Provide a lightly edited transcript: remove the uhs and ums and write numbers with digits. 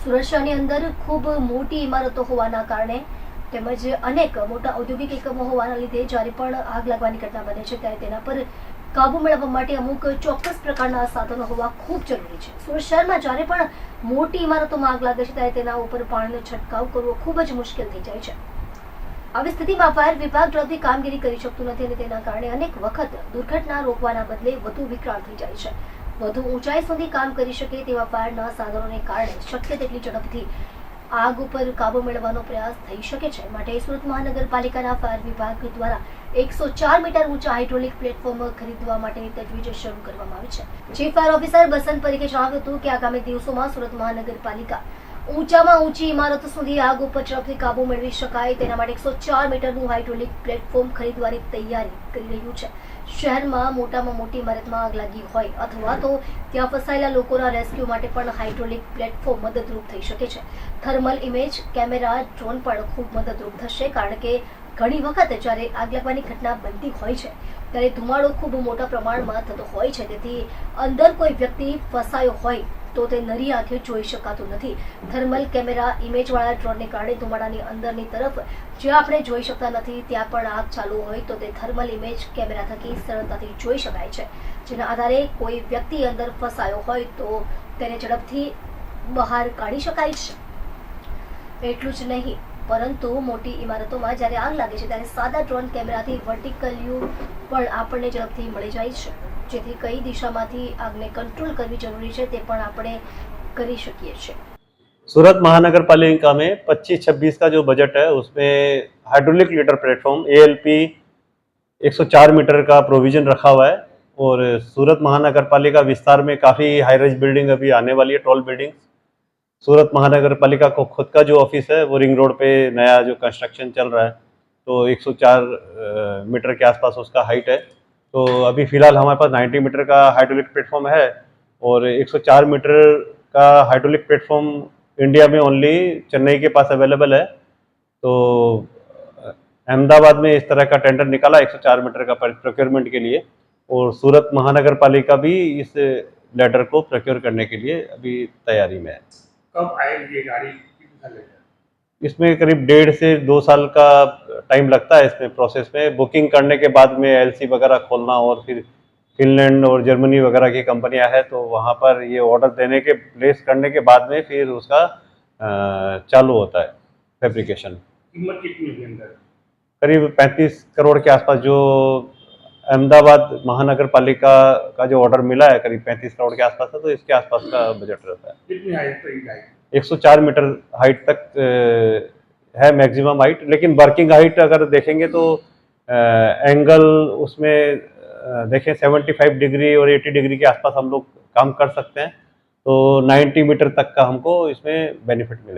સુરત શહેરની અંદર ખૂબ મોટી ઇમારતો હોવાના કારણે તેમજ અનેક મોટા ઔદ્યોગિક એકમો હોવાના લીધે જ્યારે પણ આગ લાગવાની ઘટના બને છે ત્યારે તેના પર કાબુ મેળવવા માટે અમુક ચોક્કસ પ્રકારના સાધનો હોવા ખૂબ જરૂરી છે. સુરત શહેરમાં જ્યારે પણ મોટી ઇમારતોમાં આગ લાગે છે ત્યારે તેના ઉપર પાણીનો છંટકાવ કરવો ખૂબ જ મુશ્કેલ થઈ જાય છે. આવી સ્થિતિમાં ફાયર વિભાગ ઝડપથી કામગીરી કરી શકતું નથી અને તેના કારણે અનેક વખત દુર્ઘટના રોકવાના બદલે વધુ વિકરાળ થઈ જાય છે. વધુ ઊંચાઈ સુધી કામ કરી શકે તેવા ફાયરના સાધનોને કારણે શક્ય તેટલી ઝડપથી આગ ઉપર કાબુ મેળવવાનો પ્રયાસ થઈ શકે છે. માટે સુરત મહાનગરપાલિકાના ફાયર વિભાગ દ્વારા 104 મીટર ઊંચા હાઇડ્રોલિક પ્લેટફોર્મ ખરીદવા માટેની તજવીજ શરૂ કરવામાં આવી છે. ચીફ ફાયર ઓફિસર બસંત પરીખે જણાવ્યું હતું કે આગામી દિવસોમાં સુરત મહાનગરપાલિકા ઊંચામાં ઊંચી ઇમારતો સુધી આગ ઉપર ઝડપથી કાબુ મેળવી શકાય તેના માટે 104 મીટરનું હાઇડ્રોલિક પ્લેટફોર્મ ખરીદવાની તૈયારી કરી રહ્યું છે. શહેરમાં મોટામાં મોટી ઇમારતમાં આગ લાગી હોય અથવા તો ત્યાં ફસાયેલા લોકોના રેસ્ક્યુ માટે પણ હાઇડ્રોલિક પ્લેટફોર્મ મદદરૂપ થઈ શકે છે. થર્મલ ઇમેજ કેમેરા ડ્રોન પણ ખૂબ મદદરૂપ થશે કારણ કે ઘણી વખત જ્યારે આગ લાગવાની ઘટના બનતી હોય છે ત્યારે ધુમાડો ખૂબ મોટા પ્રમાણમાં થતો હોય છે. તેથી અંદર કોઈ વ્યક્તિ ફસાયો હોય તો તે નરી આંખે જોઈ શકાતું નથી. થર્મલ કેમેરા ઇમેજવાળા ડ્રોનને કારણે ધુમાડાની અંદરની તરફ જે આપણે જોઈ શકતા નથી ત્યાં પણ આગ ચાલુ હોય તો તે થર્મલ ઇમેજ કેમેરા થકી સરળતાથી જોઈ શકાય છે. જેના આધારે કોઈ વ્યક્તિ અંદર ફસાયો હોય તો તેને ઝડપથી બહાર કાઢી શકાય છે. એટલું જ નહીં પરંતુ મોટી ઇમારતોમાં જ્યારે આગ લાગે છે ત્યારે સાદા ડ્રોન કેમેરાથી વર્ટિકલ વ્યૂ પણ આપણને ઝડપથી મળી જાય છે, જેથી કઈ દિશામાંથી આગને કંટ્રોલ કરવી જરૂરી છે તે પણ આપણે કરી શકીએ છીએ. सूरत महानगर पालिका में 25-26 का जो बजट है उसमें hydraulic ladder platform ALP 104 metre का प्रोविजन रखा हुआ है और सूरत महानगर पालिका विस्तार में काफ़ी हाई राइज बिल्डिंग अभी आने वाली है, टॉल बिल्डिंग. सूरत महानगर पालिका को खुद का जो ऑफिस है वो रिंग रोड पे नया जो कंस्ट्रक्शन चल रहा है तो 104 मीटर के आसपास उसका हाइट है. तो अभी फ़िलहाल हमारे पास 90 मीटर का हाइड्रोलिक प्लेटफॉर्म है और 104 मीटर का हाइड्रोलिक प्लेटफॉर्म इंडिया में ओनली चेन्नई के पास अवेलेबल है. तो अहमदाबाद में इस तरह का टेंडर निकाला 104 मीटर का प्रोक्योरमेंट के लिए और सूरत महानगर पालिका भी इस लेटर को प्रोक्योर करने के लिए अभी तैयारी में है. कब आएगी ये गाड़ी, कितना लगेगा? इसमें करीब 1.5 से 2 साल का टाइम लगता है इसमें प्रोसेस में. बुकिंग करने के बाद में LC वगैरह खोलना और फिर फिनलैंड और जर्मनी वगैरह की कंपनियां हैं तो वहाँ पर ये ऑर्डर देने के प्लेस करने के बाद में फिर उसका चालू होता है फैब्रिकेशन. कीमत कितनी होगी अंदर? करीब 35 करोड़ के आसपास जो अहमदाबाद महानगर पालिका का जो ऑर्डर मिला है करीब 35 करोड़ के आसपास है तो इसके आसपास का बजट रहता है. कितनी हाइट तक जाएगी? 104 मीटर हाइट तक है मैक्सिमम हाइट, लेकिन वर्किंग हाइट अगर देखेंगे तो एंगल उसमें देखें 75 डिग्री और 80 डिग्री के आसपास हम लोग काम कर सकते हैं. तो 90 मीटर तक का हमको इसमें बेनिफिट मिलेगा.